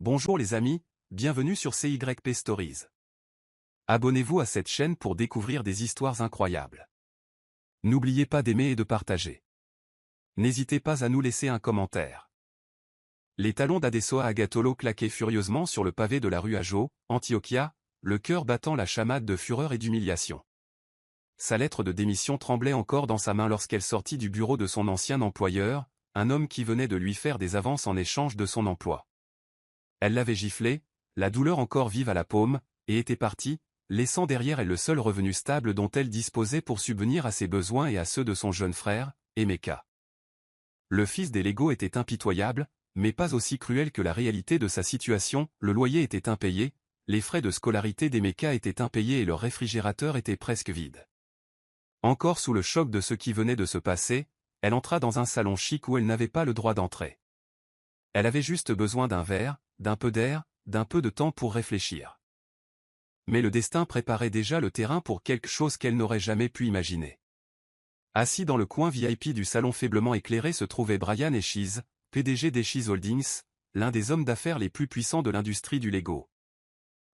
Bonjour les amis, bienvenue sur CYP Stories. Abonnez-vous à cette chaîne pour découvrir des histoires incroyables. N'oubliez pas d'aimer et de partager. N'hésitez pas à nous laisser un commentaire. Les talons d'Adesoa Agatolo claquaient furieusement sur le pavé de la rue Ajo, Antioquia, le cœur battant la chamade de fureur et d'humiliation. Sa lettre de démission tremblait encore dans sa main lorsqu'elle sortit du bureau de son ancien employeur, un homme qui venait de lui faire des avances en échange de son emploi. Elle l'avait giflé, la douleur encore vive à la paume, et était partie, laissant derrière elle le seul revenu stable dont elle disposait pour subvenir à ses besoins et à ceux de son jeune frère, Emeka. Le fils des Lego était impitoyable, mais pas aussi cruel que la réalité de sa situation, le loyer était impayé, les frais de scolarité d'Emeka étaient impayés et leur réfrigérateur était presque vide. Encore sous le choc de ce qui venait de se passer, elle entra dans un salon chic où elle n'avait pas le droit d'entrer. Elle avait juste besoin d'un verre, d'un peu d'air, d'un peu de temps pour réfléchir. Mais le destin préparait déjà le terrain pour quelque chose qu'elle n'aurait jamais pu imaginer. Assis dans le coin VIP du salon faiblement éclairé se trouvait Brian Eschiz, PDG d'Eschiz Holdings, l'un des hommes d'affaires les plus puissants de l'industrie du Lego.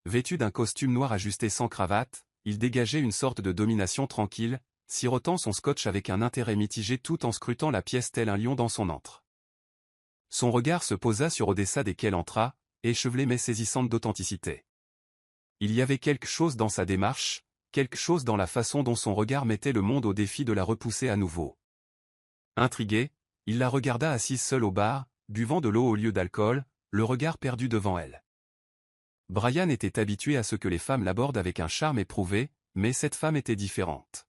Vêtu d'un costume noir ajusté sans cravate, il dégageait une sorte de domination tranquille, sirotant son scotch avec un intérêt mitigé tout en scrutant la pièce tel un lion dans son antre. Son regard se posa sur Odessa dès qu'elle entra, échevelée mais saisissante d'authenticité. Il y avait quelque chose dans sa démarche, quelque chose dans la façon dont son regard mettait le monde au défi de la repousser à nouveau. Intrigué, il la regarda assise seule au bar, buvant de l'eau au lieu d'alcool, le regard perdu devant elle. Brian était habitué à ce que les femmes l'abordent avec un charme éprouvé, mais cette femme était différente.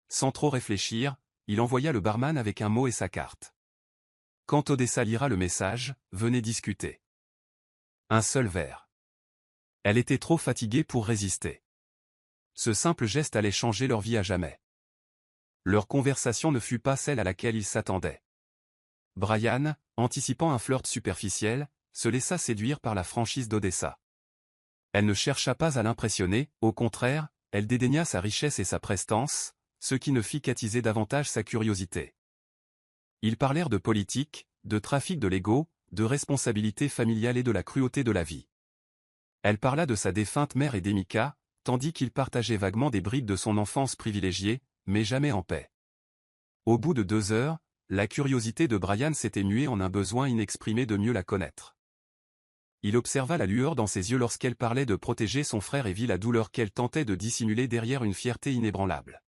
Sans trop réfléchir, il envoya le barman avec un mot et sa carte. Quand Odessa lira le message, venez discuter. Un seul verre. Elle était trop fatiguée pour résister. Ce simple geste allait changer leur vie à jamais. Leur conversation ne fut pas celle à laquelle ils s'attendaient. Brian, anticipant un flirt superficiel, se laissa séduire par la franchise d'Odessa. Elle ne chercha pas à l'impressionner, au contraire, elle dédaigna sa richesse et sa prestance, ce qui ne fit qu'attiser davantage sa curiosité. Ils parlèrent de politique, de trafic de Lego, de responsabilité familiale et de la cruauté de la vie. Elle parla de sa défunte mère et d'Emeka, tandis qu'il partageait vaguement des bribes de son enfance privilégiée, mais jamais en paix. Au bout de 2 heures, la curiosité de Brian s'était muée en un besoin inexprimé de mieux la connaître. Il observa la lueur dans ses yeux lorsqu'elle parlait de protéger son frère et vit la douleur qu'elle tentait de dissimuler derrière une fierté inébranlable.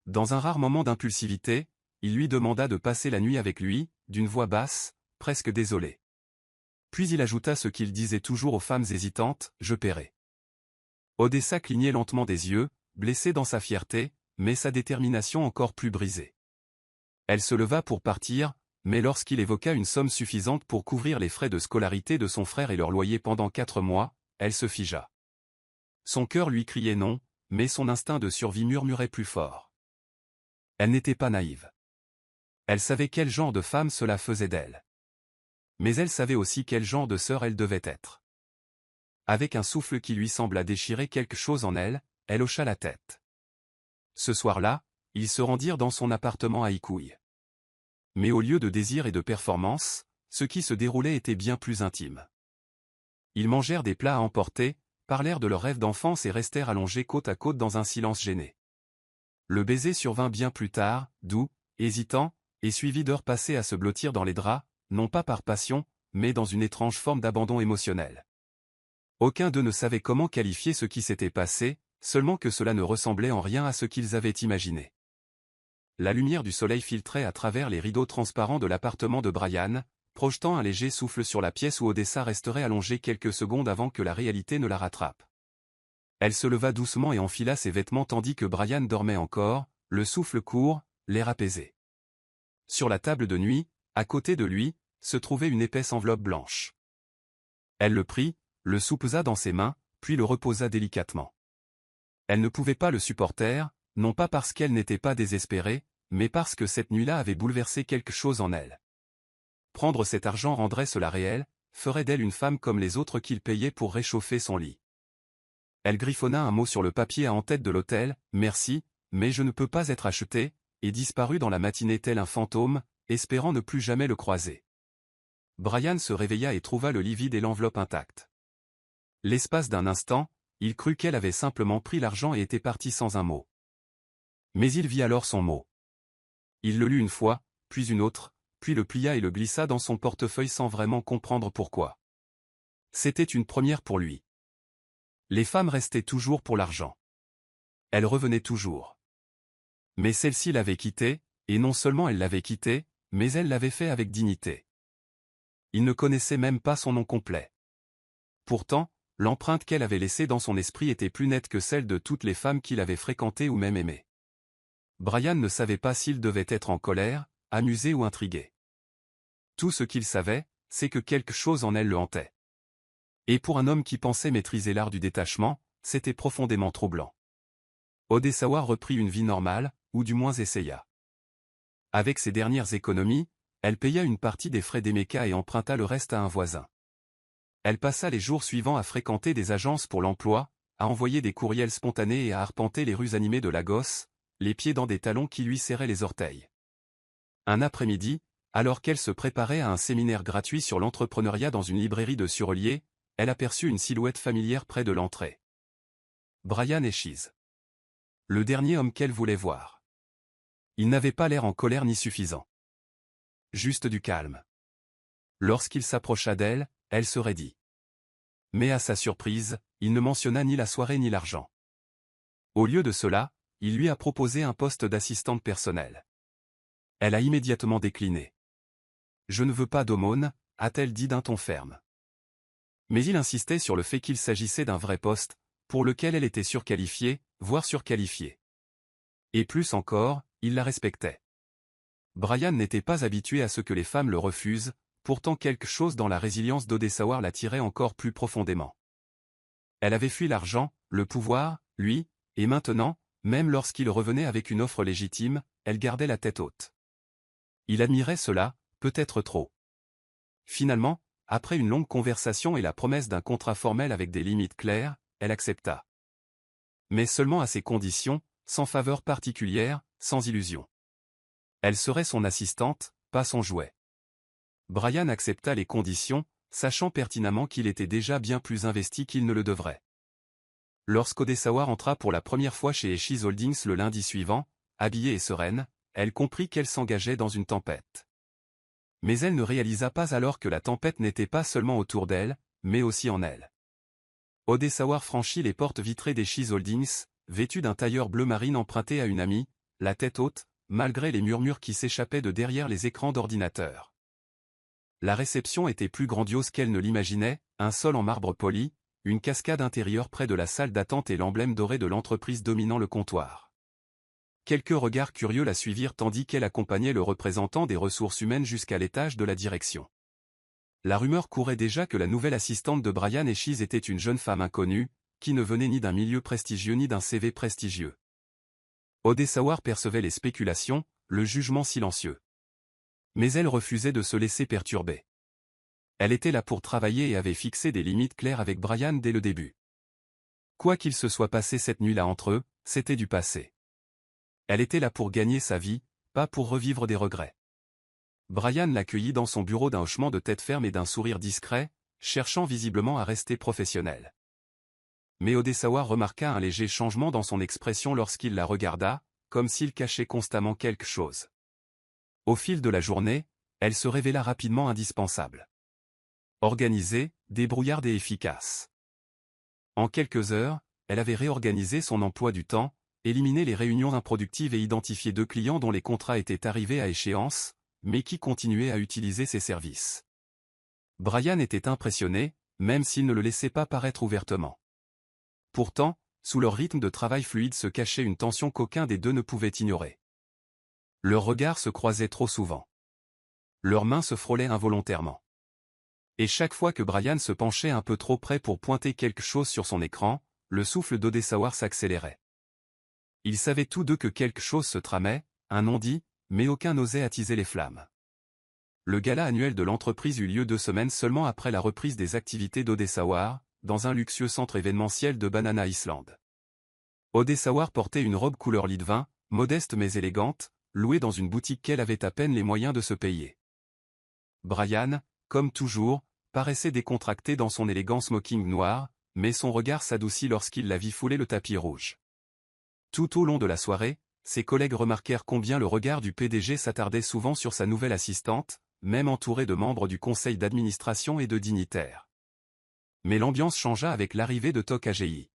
Dans un rare moment d'impulsivité, il lui demanda de passer la nuit avec lui, d'une voix basse, presque désolée. Puis il ajouta ce qu'il disait toujours aux femmes hésitantes, « Je paierai ». Odessa clignait lentement des yeux, blessée dans sa fierté, mais sa détermination encore plus brisée. Elle se leva pour partir, mais lorsqu'il évoqua une somme suffisante pour couvrir les frais de scolarité de son frère et leur loyer pendant 4 mois, elle se figea. Son cœur lui criait non, mais son instinct de survie murmurait plus fort. Elle n'était pas naïve. Elle savait quel genre de femme cela faisait d'elle. Mais elle savait aussi quel genre de sœur elle devait être. Avec un souffle qui lui sembla déchirer quelque chose en elle, elle hocha la tête. Ce soir-là, ils se rendirent dans son appartement à Icouille. Mais au lieu de désir et de performance, ce qui se déroulait était bien plus intime. Ils mangèrent des plats à emporter, parlèrent de leurs rêves d'enfance et restèrent allongés côte à côte dans un silence gêné. Le baiser survint bien plus tard, doux, hésitant, et suivi d'heures passées à se blottir dans les draps, non pas par passion, mais dans une étrange forme d'abandon émotionnel. Aucun d'eux ne savait comment qualifier ce qui s'était passé, seulement que cela ne ressemblait en rien à ce qu'ils avaient imaginé. La lumière du soleil filtrait à travers les rideaux transparents de l'appartement de Brian, projetant un léger souffle sur la pièce où Odessa resterait allongée quelques secondes avant que la réalité ne la rattrape. Elle se leva doucement et enfila ses vêtements tandis que Brian dormait encore, le souffle court, l'air apaisé. Sur la table de nuit, à côté de lui, se trouvait une épaisse enveloppe blanche. Elle le prit, le soupesa dans ses mains, puis le reposa délicatement. Elle ne pouvait pas le supporter, non pas parce qu'elle n'était pas désespérée, mais parce que cette nuit-là avait bouleversé quelque chose en elle. Prendre cet argent rendrait cela réel, ferait d'elle une femme comme les autres qu'il payait pour réchauffer son lit. Elle griffonna un mot sur le papier à en-tête de l'hôtel, « Merci, mais je ne peux pas être achetée », et disparut dans la matinée tel un fantôme, espérant ne plus jamais le croiser. Brian se réveilla et trouva le lit vide et l'enveloppe intacte. L'espace d'un instant, il crut qu'elle avait simplement pris l'argent et était partie sans un mot. Mais il vit alors son mot. Il le lut une fois, puis une autre, puis le plia et le glissa dans son portefeuille sans vraiment comprendre pourquoi. C'était une première pour lui. Les femmes restaient toujours pour l'argent. Elles revenaient toujours. Mais celle-ci l'avait quitté, et non seulement elle l'avait quitté, mais elle l'avait fait avec dignité. Il ne connaissait même pas son nom complet. Pourtant, l'empreinte qu'elle avait laissée dans son esprit était plus nette que celle de toutes les femmes qu'il avait fréquentées ou même aimées. Brian ne savait pas s'il devait être en colère, amusé ou intrigué. Tout ce qu'il savait, c'est que quelque chose en elle le hantait. Et pour un homme qui pensait maîtriser l'art du détachement, c'était profondément troublant. Odesawa reprit une vie normale, ou du moins essaya. Avec ses dernières économies, elle paya une partie des frais d'Emeka et emprunta le reste à un voisin. Elle passa les jours suivants à fréquenter des agences pour l'emploi, à envoyer des courriels spontanés et à arpenter les rues animées de Lagos, les pieds dans des talons qui lui serraient les orteils. Un après-midi, alors qu'elle se préparait à un séminaire gratuit sur l'entrepreneuriat dans une librairie de Surelier, elle aperçut une silhouette familière près de l'entrée. Brian Eschiz. Le dernier homme qu'elle voulait voir. Il n'avait pas l'air en colère ni suffisant. Juste du calme. Lorsqu'il s'approcha d'elle, elle se raidit. Mais à sa surprise, il ne mentionna ni la soirée ni l'argent. Au lieu de cela, il lui a proposé un poste d'assistante personnelle. Elle a immédiatement décliné. « Je ne veux pas d'aumône », a-t-elle dit d'un ton ferme. Mais il insistait sur le fait qu'il s'agissait d'un vrai poste, pour lequel elle était surqualifiée, voire surqualifiée. Et plus encore, il la respectait. Brian n'était pas habitué à ce que les femmes le refusent, pourtant quelque chose dans la résilience d'Odesawa l'attirait encore plus profondément. Elle avait fui l'argent, le pouvoir, lui, et maintenant, même lorsqu'il revenait avec une offre légitime, elle gardait la tête haute. Il admirait cela, peut-être trop. Finalement, après une longue conversation et la promesse d'un contrat formel avec des limites claires, elle accepta. Mais seulement à ses conditions, sans faveur particulière, sans illusion. Elle serait son assistante, pas son jouet. Brian accepta les conditions, sachant pertinemment qu'il était déjà bien plus investi qu'il ne le devrait. Lorsqu'Odesawa entra pour la première fois chez Eschiz Holdings le lundi suivant, habillée et sereine, elle comprit qu'elle s'engageait dans une tempête. Mais elle ne réalisa pas alors que la tempête n'était pas seulement autour d'elle, mais aussi en elle. Odesawa franchit les portes vitrées d'Eschiz Holdings, vêtu d'un tailleur bleu marine emprunté à une amie, la tête haute, malgré les murmures qui s'échappaient de derrière les écrans d'ordinateur. La réception était plus grandiose qu'elle ne l'imaginait, un sol en marbre poli, une cascade intérieure près de la salle d'attente et l'emblème doré de l'entreprise dominant le comptoir. Quelques regards curieux la suivirent tandis qu'elle accompagnait le représentant des ressources humaines jusqu'à l'étage de la direction. La rumeur courait déjà que la nouvelle assistante de Brian Eschiz était une jeune femme inconnue, qui ne venait ni d'un milieu prestigieux ni d'un CV prestigieux. Odesawa percevait les spéculations, le jugement silencieux. Mais elle refusait de se laisser perturber. Elle était là pour travailler et avait fixé des limites claires avec Brian dès le début. Quoi qu'il se soit passé cette nuit-là entre eux, c'était du passé. Elle était là pour gagner sa vie, pas pour revivre des regrets. Brian l'accueillit dans son bureau d'un hochement de tête ferme et d'un sourire discret, cherchant visiblement à rester professionnel. Mais Odesawa remarqua un léger changement dans son expression lorsqu'il la regarda, comme s'il cachait constamment quelque chose. Au fil de la journée, elle se révéla rapidement indispensable. Organisée, débrouillarde et efficace. En quelques heures, elle avait réorganisé son emploi du temps, éliminé les réunions improductives et identifié 2 clients dont les contrats étaient arrivés à échéance, mais qui continuaient à utiliser ses services. Brian était impressionné, même s'il ne le laissait pas paraître ouvertement. Pourtant, sous leur rythme de travail fluide se cachait une tension qu'aucun des deux ne pouvait ignorer. Leurs regards se croisaient trop souvent. Leurs mains se frôlaient involontairement. Et chaque fois que Brian se penchait un peu trop près pour pointer quelque chose sur son écran, le souffle d'Odesawa s'accélérait. Ils savaient tous deux que quelque chose se tramait, un non-dit, mais aucun n'osait attiser les flammes. Le gala annuel de l'entreprise eut lieu 2 semaines seulement après la reprise des activités d'Odesawa, dans un luxueux centre événementiel de Banana Island. Odesawa portait une robe couleur lit de vin, modeste mais élégante, louée dans une boutique qu'elle avait à peine les moyens de se payer. Brian, comme toujours, paraissait décontracté dans son élégant smoking noir, mais son regard s'adoucit lorsqu'il la vit fouler le tapis rouge. Tout au long de la soirée, ses collègues remarquèrent combien le regard du PDG s'attardait souvent sur sa nouvelle assistante, même entourée de membres du conseil d'administration et de dignitaires. Mais l'ambiance changea avec l'arrivée de Tok Agi.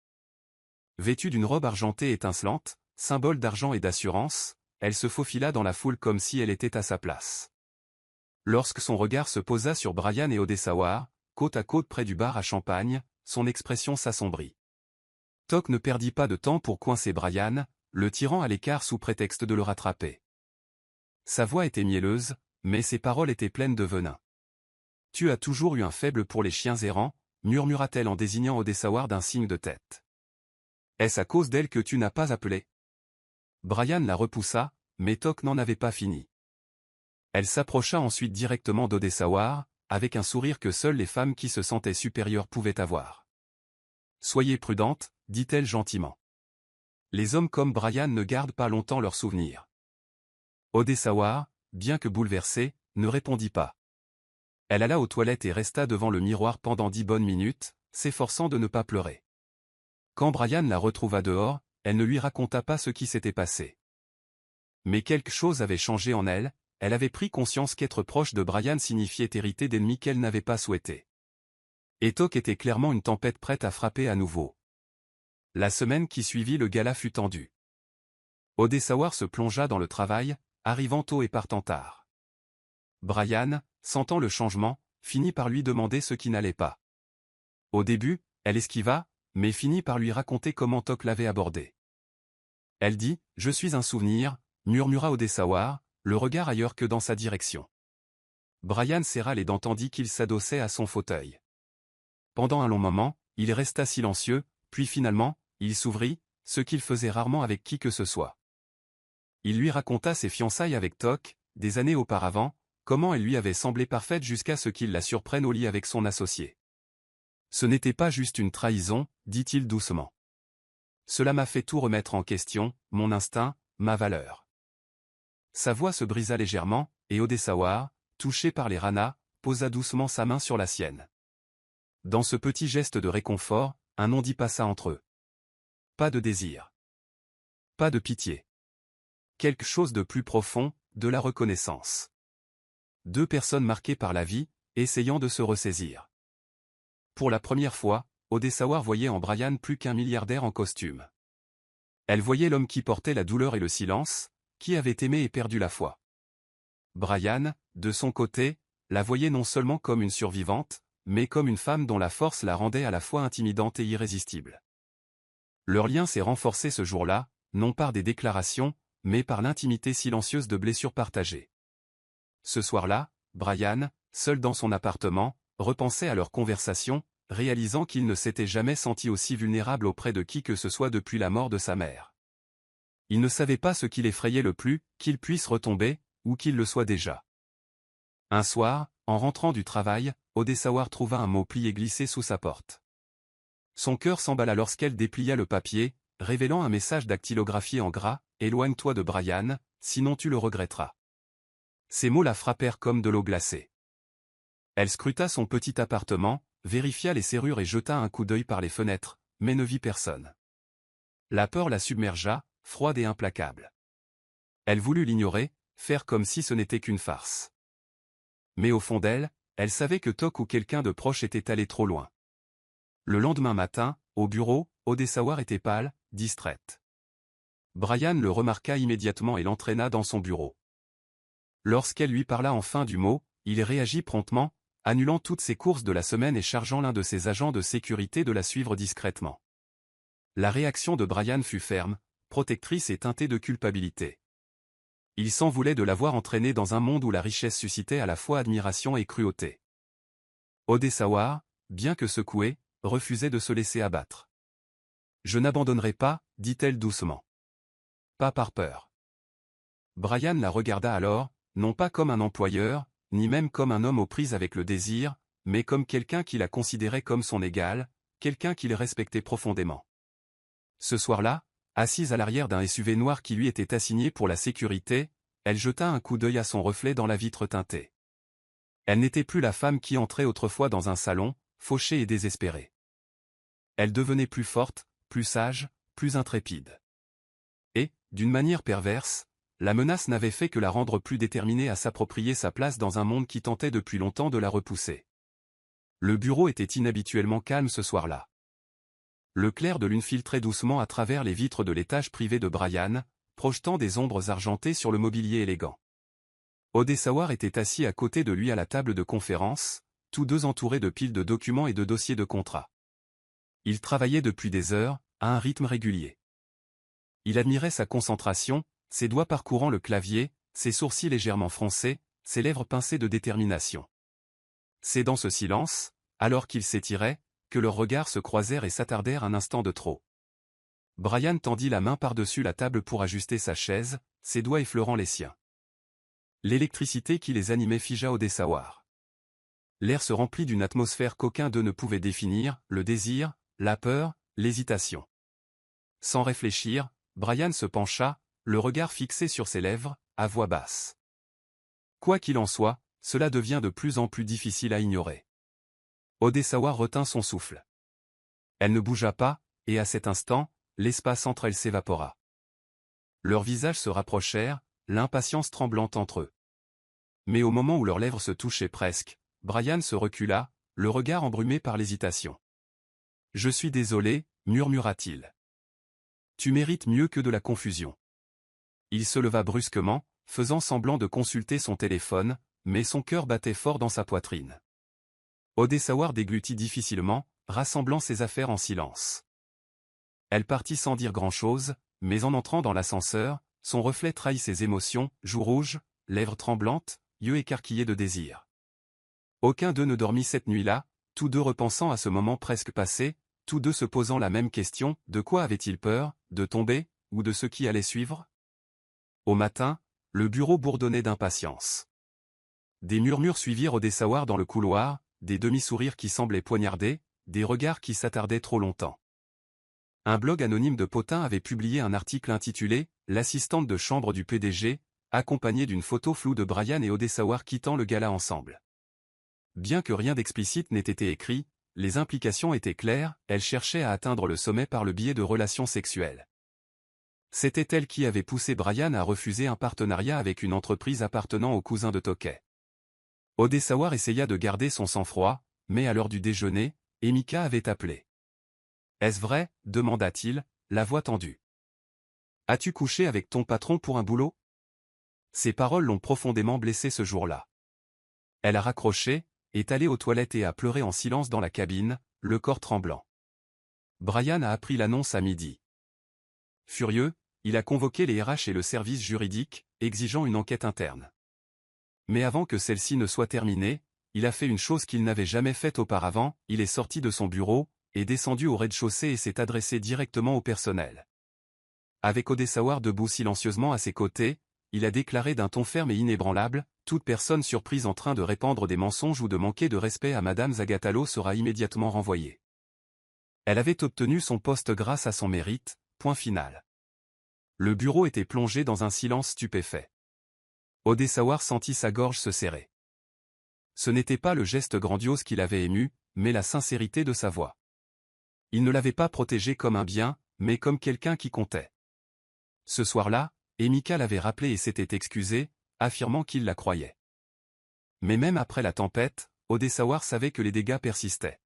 Vêtue d'une robe argentée étincelante, symbole d'argent et d'assurance, elle se faufila dans la foule comme si elle était à sa place. Lorsque son regard se posa sur Brian et Odessawar, côte à côte près du bar à champagne, son expression s'assombrit. Tok ne perdit pas de temps pour coincer Brian, le tirant à l'écart sous prétexte de le rattraper. Sa voix était mielleuse, mais ses paroles étaient pleines de venin. « Tu as toujours eu un faible pour les chiens errants », murmura-t-elle en désignant Odessawar d'un signe de tête. « Est-ce à cause d'elle que tu n'as pas appelé ?» Brian la repoussa, mais Tok n'en avait pas fini. Elle s'approcha ensuite directement d'Odessawar, avec un sourire que seules les femmes qui se sentaient supérieures pouvaient avoir. « Soyez prudente, dit-elle gentiment. Les hommes comme Brian ne gardent pas longtemps leurs souvenirs. Odessawar, bien que bouleversée, ne répondit pas. Elle alla aux toilettes et resta devant le miroir pendant 10 bonnes minutes, s'efforçant de ne pas pleurer. Quand Brian la retrouva dehors, elle ne lui raconta pas ce qui s'était passé. Mais quelque chose avait changé en elle, elle avait pris conscience qu'être proche de Brian signifiait hériter d'ennemis qu'elle n'avait pas souhaités. Et Tok était clairement une tempête prête à frapper à nouveau. La semaine qui suivit, le gala fut tendu. Odessawar se plongea dans le travail, arrivant tôt et partant tard. Brian, sentant le changement, finit par lui demander ce qui n'allait pas. Au début, elle esquiva, mais finit par lui raconter comment Tok l'avait abordée. Elle dit « Je suis un souvenir », murmura Odessawar, le regard ailleurs que dans sa direction. Brian serra les dents tandis qu'il s'adossait à son fauteuil. Pendant un long moment, il resta silencieux, puis finalement, il s'ouvrit, ce qu'il faisait rarement avec qui que ce soit. Il lui raconta ses fiançailles avec Tok, des années auparavant, comment elle lui avait semblé parfaite jusqu'à ce qu'il la surprenne au lit avec son associé. « Ce n'était pas juste une trahison, dit-il doucement. Cela m'a fait tout remettre en question, mon instinct, ma valeur. » Sa voix se brisa légèrement, et Odessawar, touché par les ranas, posa doucement sa main sur la sienne. Dans ce petit geste de réconfort, un non-dit passa entre eux. Pas de désir. Pas de pitié. Quelque chose de plus profond, de la reconnaissance. Deux personnes marquées par la vie, essayant de se ressaisir. Pour la première fois, Odessawar voyait en Brian plus qu'un milliardaire en costume. Elle voyait l'homme qui portait la douleur et le silence, qui avait aimé et perdu la foi. Brian, de son côté, la voyait non seulement comme une survivante, mais comme une femme dont la force la rendait à la fois intimidante et irrésistible. Leur lien s'est renforcé ce jour-là, non par des déclarations, mais par l'intimité silencieuse de blessures partagées. Ce soir-là, Brian, seul dans son appartement, repensait à leur conversation, réalisant qu'il ne s'était jamais senti aussi vulnérable auprès de qui que ce soit depuis la mort de sa mère. Il ne savait pas ce qui l'effrayait le plus, qu'il puisse retomber, ou qu'il le soit déjà. Un soir, en rentrant du travail, Odessawar trouva un mot plié glissé sous sa porte. Son cœur s'emballa lorsqu'elle déplia le papier, révélant un message dactylographié en gras, « Éloigne-toi de Brian, sinon tu le regretteras. » Ces mots la frappèrent comme de l'eau glacée. Elle scruta son petit appartement, vérifia les serrures et jeta un coup d'œil par les fenêtres, mais ne vit personne. La peur la submergea, froide et implacable. Elle voulut l'ignorer, faire comme si ce n'était qu'une farce. Mais au fond d'elle, elle savait que Tok ou quelqu'un de proche était allé trop loin. Le lendemain matin, au bureau, Odessawar était pâle, distraite. Brian le remarqua immédiatement et l'entraîna dans son bureau. Lorsqu'elle lui parla enfin du mot, il réagit promptement, annulant toutes ses courses de la semaine et chargeant l'un de ses agents de sécurité de la suivre discrètement. La réaction de Brian fut ferme, protectrice et teintée de culpabilité. Il s'en voulait de l'avoir entraînée dans un monde où la richesse suscitait à la fois admiration et cruauté. Odessawar, bien que secouée, refusait de se laisser abattre. « Je n'abandonnerai pas, dit-elle doucement. Pas par peur. » Brian la regarda alors, non pas comme un employeur, ni même comme un homme aux prises avec le désir, mais comme quelqu'un qui la considérait comme son égal, quelqu'un qu'il respectait profondément. Ce soir-là, assise à l'arrière d'un SUV noir qui lui était assigné pour la sécurité, elle jeta un coup d'œil à son reflet dans la vitre teintée. Elle n'était plus la femme qui entrait autrefois dans un salon, fauchée et désespérée. Elle devenait plus forte, plus sage, plus intrépide. Et, d'une manière perverse, la menace n'avait fait que la rendre plus déterminée à s'approprier sa place dans un monde qui tentait depuis longtemps de la repousser. Le bureau était inhabituellement calme ce soir-là. Le clair de lune filtrait doucement à travers les vitres de l'étage privé de Brian, projetant des ombres argentées sur le mobilier élégant. Odessawar était assis à côté de lui à la table de conférence, tous deux entourés de piles de documents et de dossiers de contrats. Ils travaillaient depuis des heures, à un rythme régulier. Il admirait sa concentration, ses doigts parcourant le clavier, ses sourcils légèrement froncés, ses lèvres pincées de détermination. C'est dans ce silence, alors qu'ils s'étiraient, que leurs regards se croisèrent et s'attardèrent un instant de trop. Brian tendit la main par-dessus la table pour ajuster sa chaise, ses doigts effleurant les siens. L'électricité qui les animait figea Odessawar. L'air se remplit d'une atmosphère qu'aucun d'eux ne pouvait définir, le désir, la peur, l'hésitation. Sans réfléchir, Brian se pencha, le regard fixé sur ses lèvres, à voix basse. Quoi qu'il en soit, cela devient de plus en plus difficile à ignorer. Odessawar retint son souffle. Elle ne bougea pas, et à cet instant, l'espace entre elles s'évapora. Leurs visages se rapprochèrent, l'impatience tremblante entre eux. Mais au moment où leurs lèvres se touchaient presque, Brian se recula, le regard embrumé par l'hésitation. « Je suis désolé, murmura-t-il. Tu mérites mieux que de la confusion. » Il se leva brusquement, faisant semblant de consulter son téléphone, mais son cœur battait fort dans sa poitrine. Odessawar déglutit difficilement, rassemblant ses affaires en silence. Elle partit sans dire grand-chose, mais en entrant dans l'ascenseur, son reflet trahit ses émotions, joues rouges, lèvres tremblantes, yeux écarquillés de désir. Aucun d'eux ne dormit cette nuit-là, tous deux repensant à ce moment presque passé, tous deux se posant la même question, de quoi avaient-ils peur, de tomber, ou de ce qui allait suivre? Au matin, le bureau bourdonnait d'impatience. Des murmures suivirent Odessawar dans le couloir, des demi-sourires qui semblaient poignarder, des regards qui s'attardaient trop longtemps. Un blog anonyme de Potin avait publié un article intitulé « L'assistante de chambre du PDG », accompagné d'une photo floue de Brian et Odessawar quittant le gala ensemble. Bien que rien d'explicite n'ait été écrit, les implications étaient claires, elle cherchait à atteindre le sommet par le biais de relations sexuelles. C'était elle qui avait poussé Brian à refuser un partenariat avec une entreprise appartenant au cousin de Tokay. Odessawar essaya de garder son sang-froid, mais à l'heure du déjeuner, Emika avait appelé. « Est-ce vrai ?» demanda-t-il, la voix tendue. « As-tu couché avec ton patron pour un boulot ?» Ces paroles l'ont profondément blessée ce jour-là. Elle a raccroché, est allée aux toilettes et a pleuré en silence dans la cabine, le corps tremblant. Brian a appris l'annonce à midi. Furieux, il a convoqué les RH et le service juridique, exigeant une enquête interne. Mais avant que celle-ci ne soit terminée, il a fait une chose qu'il n'avait jamais faite auparavant, il est sorti de son bureau, est descendu au rez-de-chaussée et s'est adressé directement au personnel. Avec Odessawar debout silencieusement à ses côtés, il a déclaré d'un ton ferme et inébranlable, « Toute personne surprise en train de répandre des mensonges ou de manquer de respect à Madame Zagatalo sera immédiatement renvoyée. » Elle avait obtenu son poste grâce à son mérite, point final. Le bureau était plongé dans un silence stupéfait. Odessawar sentit sa gorge se serrer. Ce n'était pas le geste grandiose qui l'avait ému, mais la sincérité de sa voix. Il ne l'avait pas protégée comme un bien, mais comme quelqu'un qui comptait. Ce soir-là, Emika l'avait rappelé et s'était excusé, affirmant qu'il la croyait. Mais même après la tempête, Odessawar savait que les dégâts persistaient.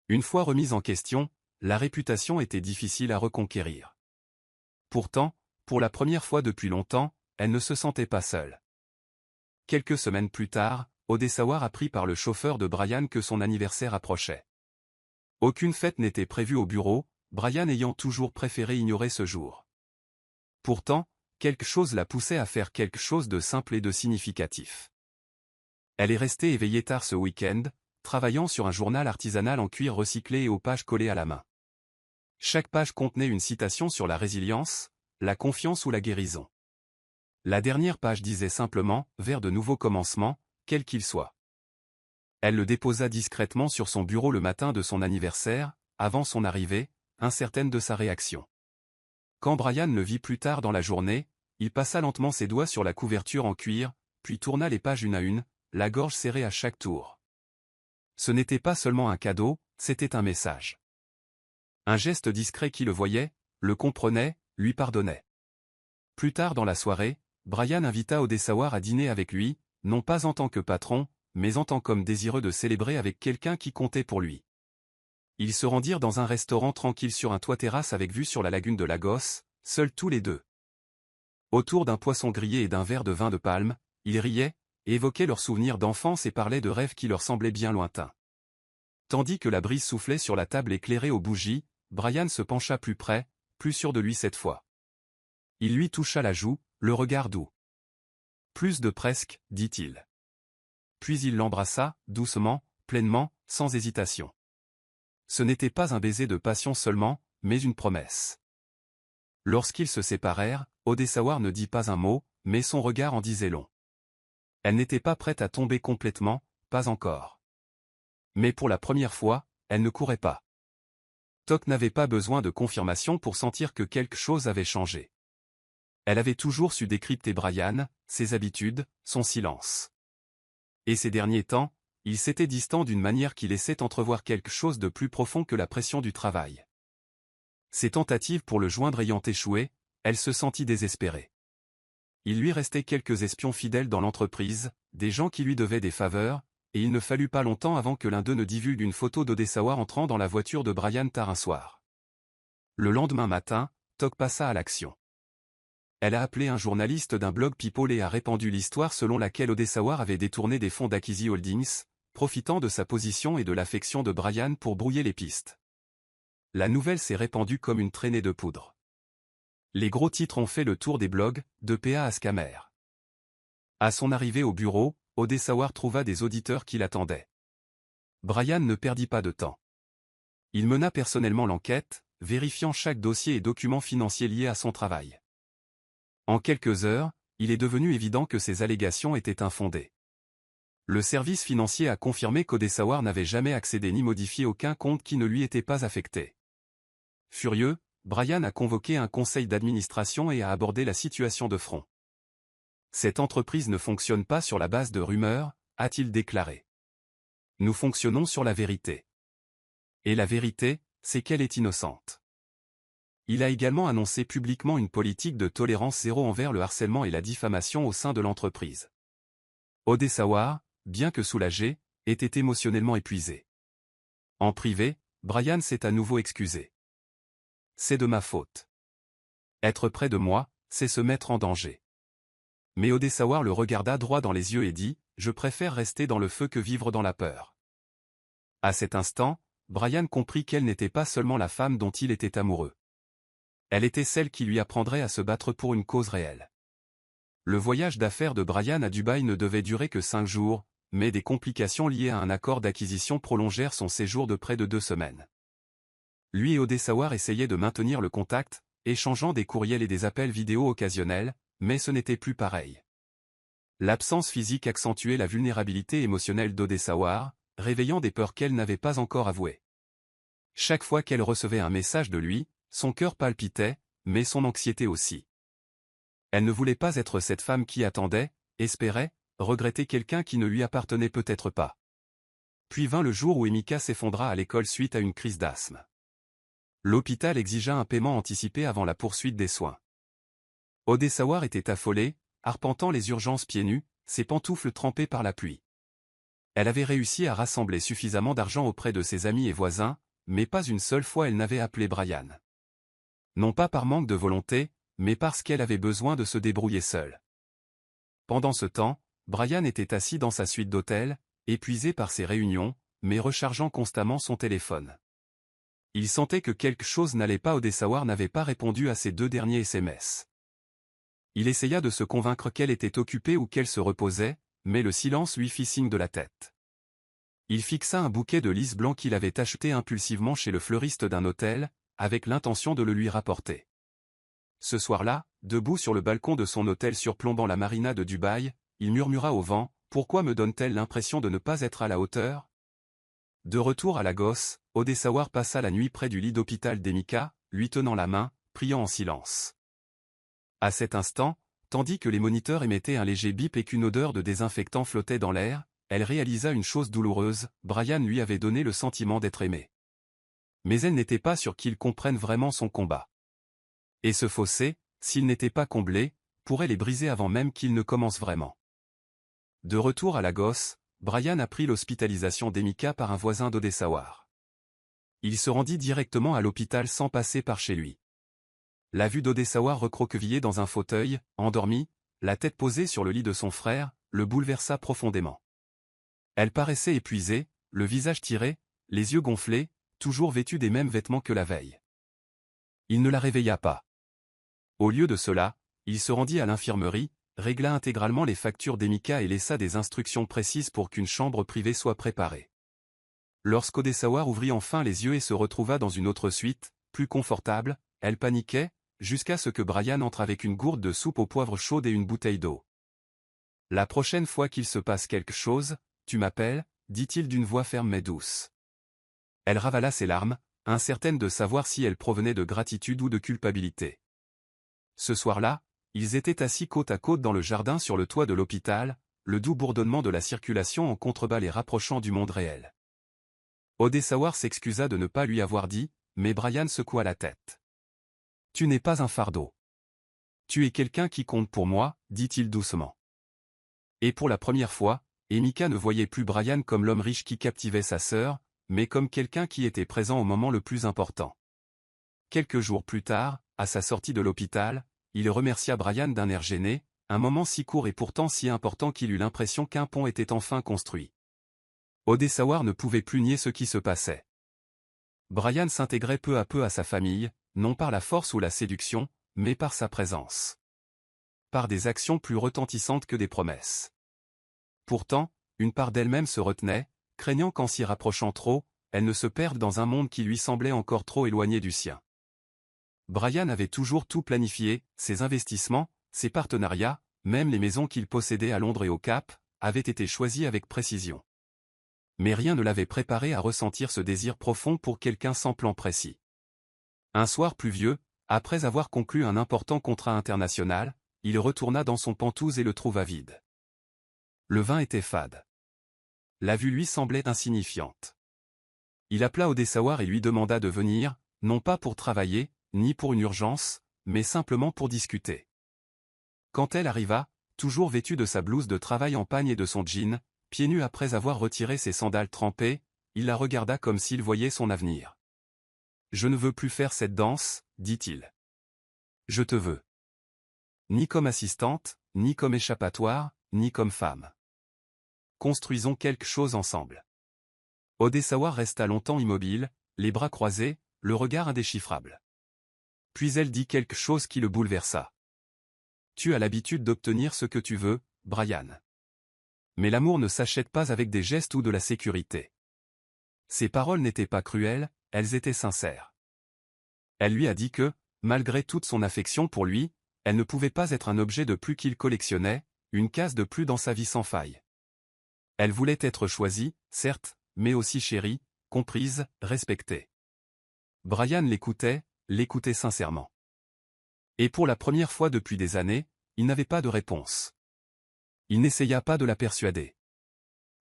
Une fois remise en question, la réputation était difficile à reconquérir. Pourtant, pour la première fois depuis longtemps, elle ne se sentait pas seule. Quelques semaines plus tard, Odessawar apprit par le chauffeur de Brian que son anniversaire approchait. Aucune fête n'était prévue au bureau, Brian ayant toujours préféré ignorer ce jour. Pourtant, quelque chose la poussait à faire quelque chose de simple et de significatif. Elle est restée éveillée tard ce week-end, travaillant sur un journal artisanal en cuir recyclé et aux pages collées à la main. Chaque page contenait une citation sur la résilience, la confiance ou la guérison. La dernière page disait simplement « vers de nouveaux commencements, quels qu'ils soient ». Elle le déposa discrètement sur son bureau le matin de son anniversaire, avant son arrivée, incertaine de sa réaction. Quand Brian le vit plus tard dans la journée, il passa lentement ses doigts sur la couverture en cuir, puis tourna les pages une à une, la gorge serrée à chaque tour. Ce n'était pas seulement un cadeau, c'était un message. Un geste discret qui le voyait, le comprenait, lui pardonnait. Plus tard dans la soirée, Brian invita Odessawar à dîner avec lui, non pas en tant que patron, mais en tant qu'homme désireux de célébrer avec quelqu'un qui comptait pour lui. Ils se rendirent dans un restaurant tranquille sur un toit-terrasse avec vue sur la lagune de Lagos, seuls tous les deux. Autour d'un poisson grillé et d'un verre de vin de palme, ils riaient, évoquaient leurs souvenirs d'enfance et parlaient de rêves qui leur semblaient bien lointains. Tandis que la brise soufflait sur la table éclairée aux bougies, Brian se pencha plus près, plus sûr de lui cette fois. Il lui toucha la joue, le regard doux. Plus de presque, dit-il. Puis il l'embrassa, doucement, pleinement, sans hésitation. Ce n'était pas un baiser de passion seulement, mais une promesse. Lorsqu'ils se séparèrent, Odessawar ne dit pas un mot, mais son regard en disait long. Elle n'était pas prête à tomber complètement, pas encore. Mais pour la première fois, elle ne courait pas. Tok n'avait pas besoin de confirmation pour sentir que quelque chose avait changé. Elle avait toujours su décrypter Brian, ses habitudes, son silence. Et ces derniers temps, il s'était distant d'une manière qui laissait entrevoir quelque chose de plus profond que la pression du travail. Ses tentatives pour le joindre ayant échoué, elle se sentit désespérée. Il lui restait quelques espions fidèles dans l'entreprise, des gens qui lui devaient des faveurs, et il ne fallut pas longtemps avant que l'un d'eux ne divulgue une photo d'Odessawar entrant dans la voiture de Brian tard un soir. Le lendemain matin, Tok passa à l'action. Elle a appelé un journaliste d'un blog People et a répandu l'histoire selon laquelle Odessawar avait détourné des fonds d'Akisi Holdings, profitant de sa position et de l'affection de Brian pour brouiller les pistes. La nouvelle s'est répandue comme une traînée de poudre. Les gros titres ont fait le tour des blogs, de PA à Scammer. À son arrivée au bureau, Odessawar trouva des auditeurs qui l'attendaient. Brian ne perdit pas de temps. Il mena personnellement l'enquête, vérifiant chaque dossier et document financier lié à son travail. En quelques heures, il est devenu évident que ces allégations étaient infondées. Le service financier a confirmé qu'Odessawar n'avait jamais accédé ni modifié aucun compte qui ne lui était pas affecté. Furieux, Brian a convoqué un conseil d'administration et a abordé la situation de front. Cette entreprise ne fonctionne pas sur la base de rumeurs, a-t-il déclaré. Nous fonctionnons sur la vérité. Et la vérité, c'est qu'elle est innocente. Il a également annoncé publiquement une politique de tolérance zéro envers le harcèlement et la diffamation au sein de l'entreprise. Odessawar, bien que soulagé, était émotionnellement épuisé. En privé, Brian s'est à nouveau excusé. C'est de ma faute. Être près de moi, c'est se mettre en danger. Mais Odessawar le regarda droit dans les yeux et dit, « Je préfère rester dans le feu que vivre dans la peur. » À cet instant, Brian comprit qu'elle n'était pas seulement la femme dont il était amoureux. Elle était celle qui lui apprendrait à se battre pour une cause réelle. Le voyage d'affaires de Brian à Dubaï ne devait durer que 5 jours, mais des complications liées à un accord d'acquisition prolongèrent son séjour de près de 2 semaines. Lui et Odessawar essayaient de maintenir le contact, échangeant des courriels et des appels vidéo occasionnels, mais ce n'était plus pareil. L'absence physique accentuait la vulnérabilité émotionnelle d'Odessawar, réveillant des peurs qu'elle n'avait pas encore avouées. Chaque fois qu'elle recevait un message de lui, son cœur palpitait, mais son anxiété aussi. Elle ne voulait pas être cette femme qui attendait, espérait, regrettait quelqu'un qui ne lui appartenait peut-être pas. Puis vint le jour où Emika s'effondra à l'école suite à une crise d'asthme. L'hôpital exigea un paiement anticipé avant la poursuite des soins. Odessawar était affolée, arpentant les urgences pieds nus, ses pantoufles trempées par la pluie. Elle avait réussi à rassembler suffisamment d'argent auprès de ses amis et voisins, mais pas une seule fois elle n'avait appelé Brian. Non pas par manque de volonté, mais parce qu'elle avait besoin de se débrouiller seule. Pendant ce temps, Brian était assis dans sa suite d'hôtel, épuisé par ses réunions, mais rechargeant constamment son téléphone. Il sentait que quelque chose n'allait pas. Odessawar n'avait pas répondu à ses 2 derniers SMS. Il essaya de se convaincre qu'elle était occupée ou qu'elle se reposait, mais le silence lui fit signe de la tête. Il fixa un bouquet de lys blanc qu'il avait acheté impulsivement chez le fleuriste d'un hôtel, avec l'intention de le lui rapporter. Ce soir-là, debout sur le balcon de son hôtel surplombant la marina de Dubaï, il murmura au vent, « Pourquoi me donne-t-elle l'impression de ne pas être à la hauteur ?» De retour à Lagos, Odessawar passa la nuit près du lit d'hôpital d'Emika, lui tenant la main, priant en silence. À cet instant, Tandis que les moniteurs émettaient un léger bip et qu'une odeur de désinfectant flottait dans l'air, elle réalisa une chose douloureuse, Brian lui avait donné le sentiment d'être aimé. Mais elle n'était pas sûre qu'il comprenne vraiment son combat. Et ce fossé, s'il n'était pas comblé, pourrait les briser avant même qu'il ne commence vraiment. De retour à Lagos, Brian apprit l'hospitalisation d'Emika par un voisin d'Odessawa. Il se rendit directement à l'hôpital sans passer par chez lui. La vue d'Odessawa recroquevillée dans un fauteuil, endormie, la tête posée sur le lit de son frère, le bouleversa profondément. Elle paraissait épuisée, le visage tiré, les yeux gonflés, toujours vêtue des mêmes vêtements que la veille. Il ne la réveilla pas. Au lieu de cela, il se rendit à l'infirmerie, régla intégralement les factures d'Emika et laissa des instructions précises pour qu'une chambre privée soit préparée. Lorsqu'Odessawa ouvrit enfin les yeux et se retrouva dans une autre suite, plus confortable, elle paniquait, jusqu'à ce que Brian entre avec une gourde de soupe au poivre chaude et une bouteille d'eau. « La prochaine fois qu'il se passe quelque chose, tu m'appelles, dit-il d'une voix ferme mais douce. Elle ravala ses larmes, incertaine de savoir si elles provenaient de gratitude ou de culpabilité. Ce soir-là, ils étaient assis côte à côte dans le jardin sur le toit de l'hôpital, le doux bourdonnement de la circulation en contrebas les rapprochant du monde réel. Odessawa s'excusa de ne pas lui avoir dit, mais Brian secoua la tête. « Tu n'es pas un fardeau. Tu es quelqu'un qui compte pour moi, dit-il doucement. » Et pour la première fois, Emika ne voyait plus Brian comme l'homme riche qui captivait sa sœur, mais comme quelqu'un qui était présent au moment le plus important. Quelques jours plus tard, à sa sortie de l'hôpital, il remercia Brian d'un air gêné, un moment si court et pourtant si important qu'il eut l'impression qu'un pont était enfin construit. Odessawa ne pouvait plus nier ce qui se passait. Brian s'intégrait peu à peu à sa famille, non par la force ou la séduction, mais par sa présence. Par des actions plus retentissantes que des promesses. Pourtant, une part d'elle-même se retenait, craignant qu'en s'y rapprochant trop, elle ne se perde dans un monde qui lui semblait encore trop éloigné du sien. Brian avait toujours tout planifié, ses investissements, ses partenariats, même les maisons qu'il possédait à Londres et au Cap, avaient été choisis avec précision. Mais rien ne l'avait préparé à ressentir ce désir profond pour quelqu'un sans plan précis. Un soir pluvieux, après avoir conclu un important contrat international, il retourna dans son Penthouse et le trouva vide. Le vin était fade. La vue lui semblait insignifiante. Il appela Odessawa et lui demanda de venir, non pas pour travailler, ni pour une urgence, mais simplement pour discuter. Quand elle arriva, toujours vêtue de sa blouse de travail en pagne et de son jean, pieds nus après avoir retiré ses sandales trempées, il la regarda comme s'il voyait son avenir. « Je ne veux plus faire cette danse, dit-il. Je te veux. Ni comme assistante, ni comme échappatoire, ni comme femme. Construisons quelque chose ensemble. » Odessawa resta longtemps immobile, les bras croisés, le regard indéchiffrable. Puis elle dit quelque chose qui le bouleversa. « Tu as l'habitude d'obtenir ce que tu veux, Brian. Mais l'amour ne s'achète pas avec des gestes ou de la sécurité. » Ses paroles n'étaient pas cruelles, elles étaient sincères. Elle lui a dit que, malgré toute son affection pour lui, elle ne pouvait pas être un objet de plus qu'il collectionnait, une case de plus dans sa vie sans faille. Elle voulait être choisie, certes, mais aussi chérie, comprise, respectée. Brian l'écoutait sincèrement. Et pour la première fois depuis des années, il n'avait pas de réponse. Il n'essaya pas de la persuader.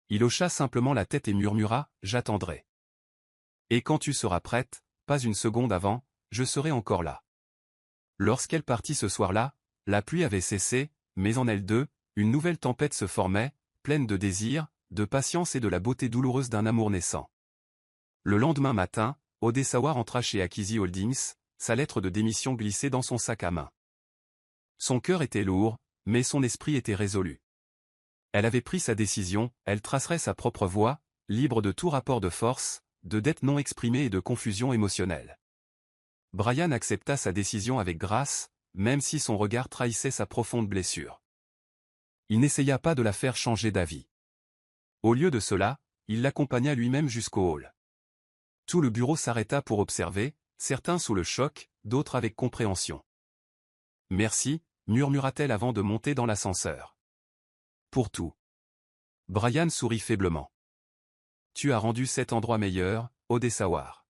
Il hocha simplement la tête et murmura « J'attendrai. Et quand tu seras prête, pas une seconde avant, je serai encore là. » Lorsqu'elle partit ce soir-là, la pluie avait cessé, mais en elle deux, une nouvelle tempête se formait, pleine de désir, de patience et de la beauté douloureuse d'un amour naissant. Le lendemain matin, Odessawa rentra chez Akizi Holdings, sa lettre de démission glissée dans son sac à main. Son cœur était lourd, mais son esprit était résolu. Elle avait pris sa décision, elle tracerait sa propre voie, libre de tout rapport de force, de dettes non exprimées et de confusion émotionnelle. Brian accepta sa décision avec grâce, même si son regard trahissait sa profonde blessure. Il n'essaya pas de la faire changer d'avis. Au lieu de cela, il l'accompagna lui-même jusqu'au hall. Tout le bureau s'arrêta pour observer, certains sous le choc, d'autres avec compréhension. « Merci », murmura-t-elle avant de monter dans l'ascenseur. « Pour tout. » Brian sourit faiblement. « Tu as rendu cet endroit meilleur, Odessawa.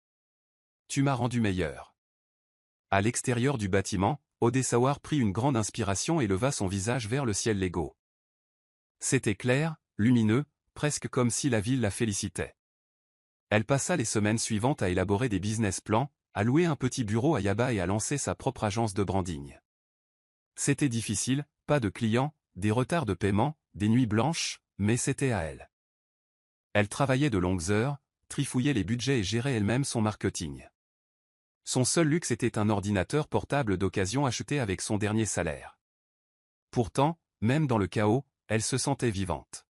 Tu m'as rendu meilleur. » À l'extérieur du bâtiment, Odessawar prit une grande inspiration et leva son visage vers le ciel Lego. C'était clair, lumineux, presque comme si la ville la félicitait. Elle passa les semaines suivantes à élaborer des business plans, à louer un petit bureau à Yaba et à lancer sa propre agence de branding. C'était difficile, pas de clients, des retards de paiement, des nuits blanches, mais c'était à elle. Elle travaillait de longues heures, trifouillait les budgets et gérait elle-même son marketing. Son seul luxe était un ordinateur portable d'occasion acheté avec son dernier salaire. Pourtant, même dans le chaos, elle se sentait vivante.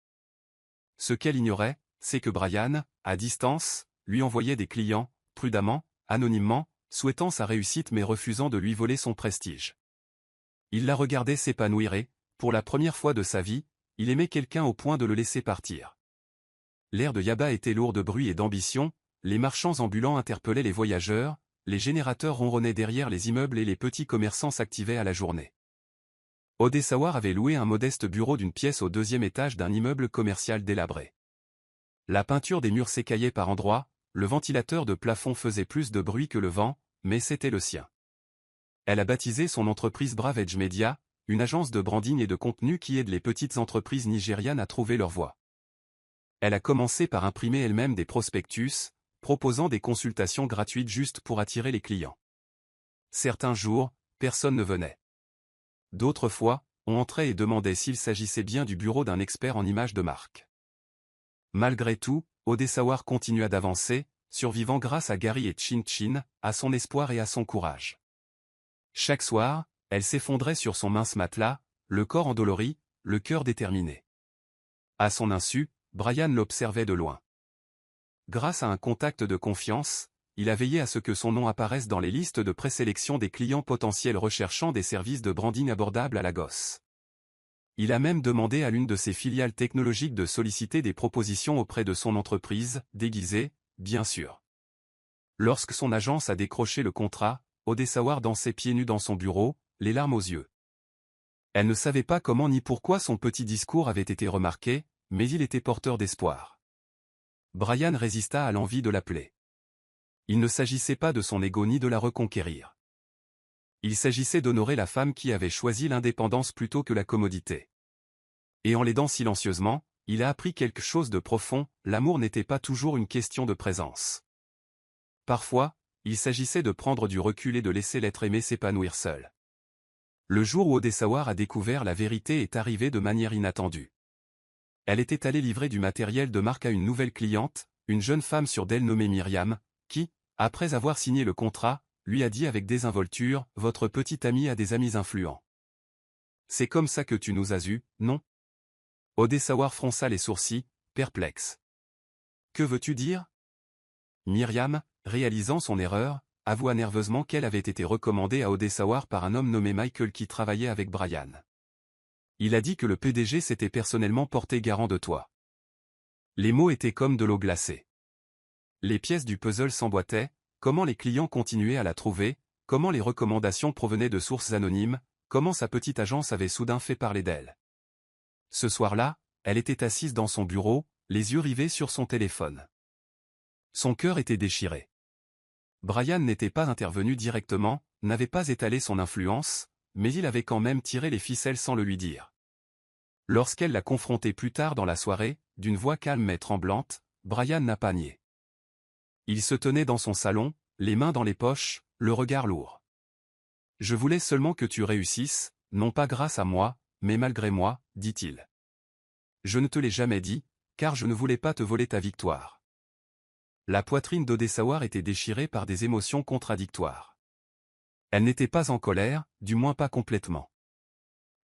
Ce qu'elle ignorait, c'est que Brian, à distance, lui envoyait des clients, prudemment, anonymement, souhaitant sa réussite mais refusant de lui voler son prestige. Il la regardait s'épanouir et, pour la première fois de sa vie, il aimait quelqu'un au point de le laisser partir. L'air de Yaba était lourd de bruit et d'ambition, les marchands ambulants interpellaient les voyageurs, les générateurs ronronnaient derrière les immeubles et les petits commerçants s'activaient à la journée. Odessawar avait loué un modeste bureau d'une pièce au 2e étage d'un immeuble commercial délabré. La peinture des murs s'écaillait par endroits, le ventilateur de plafond faisait plus de bruit que le vent, mais c'était le sien. Elle a baptisé son entreprise Brave Edge Media, une agence de branding et de contenu qui aide les petites entreprises nigérianes à trouver leur voie. Elle a commencé par imprimer elle-même des prospectus, proposant des consultations gratuites juste pour attirer les clients. Certains jours, personne ne venait. D'autres fois, on entrait et demandait s'il s'agissait bien du bureau d'un expert en images de marque. Malgré tout, Odessawar continua d'avancer, survivant grâce à Gary et Chin Chin, à son espoir et à son courage. Chaque soir, elle s'effondrait sur son mince matelas, le corps endolori, le cœur déterminé. À son insu, Brian l'observait de loin. Grâce à un contact de confiance, il a veillé à ce que son nom apparaisse dans les listes de présélection des clients potentiels recherchant des services de branding abordables à Lagos. Il a même demandé à l'une de ses filiales technologiques de solliciter des propositions auprès de son entreprise, déguisée, bien sûr. Lorsque son agence a décroché le contrat, Odessawar dansait pieds nus dans son bureau, les larmes aux yeux. Elle ne savait pas comment ni pourquoi son petit discours avait été remarqué, mais il était porteur d'espoir. Brian résista à l'envie de l'appeler. Il ne s'agissait pas de son ego ni de la reconquérir. Il s'agissait d'honorer la femme qui avait choisi l'indépendance plutôt que la commodité. Et en l'aidant silencieusement, il a appris quelque chose de profond, l'amour n'était pas toujours une question de présence. Parfois, il s'agissait de prendre du recul et de laisser l'être aimé s'épanouir seul. Le jour où Odessawar a découvert la vérité est arrivé de manière inattendue. Elle était allée livrer du matériel de marque à une nouvelle cliente, une jeune femme sur d'elle nommée Myriam, qui, après avoir signé le contrat, lui a dit avec désinvolture, « Votre petite amie a des amis influents. C'est comme ça que tu nous as eus, non ?» Odessawar fronça les sourcils, perplexe. « Que veux-tu dire ?» Myriam, réalisant son erreur, avoua nerveusement qu'elle avait été recommandée à Odessawar par un homme nommé Michael qui travaillait avec Brian. Il a dit que le PDG s'était personnellement porté garant de toi. Les mots étaient comme de l'eau glacée. Les pièces du puzzle s'emboîtaient, comment les clients continuaient à la trouver, comment les recommandations provenaient de sources anonymes, comment sa petite agence avait soudain fait parler d'elle. Ce soir-là, elle était assise dans son bureau, les yeux rivés sur son téléphone. Son cœur était déchiré. Brian n'était pas intervenu directement, n'avait pas étalé son influence, mais il avait quand même tiré les ficelles sans le lui dire. Lorsqu'elle l'a confronté plus tard dans la soirée, d'une voix calme mais tremblante, Brian n'a pas nié. Il se tenait dans son salon, les mains dans les poches, le regard lourd. « Je voulais seulement que tu réussisses, non pas grâce à moi, mais malgré moi, dit-il. Je ne te l'ai jamais dit, car je ne voulais pas te voler ta victoire. » La poitrine d'Odessawar était déchirée par des émotions contradictoires. Elle n'était pas en colère, du moins pas complètement.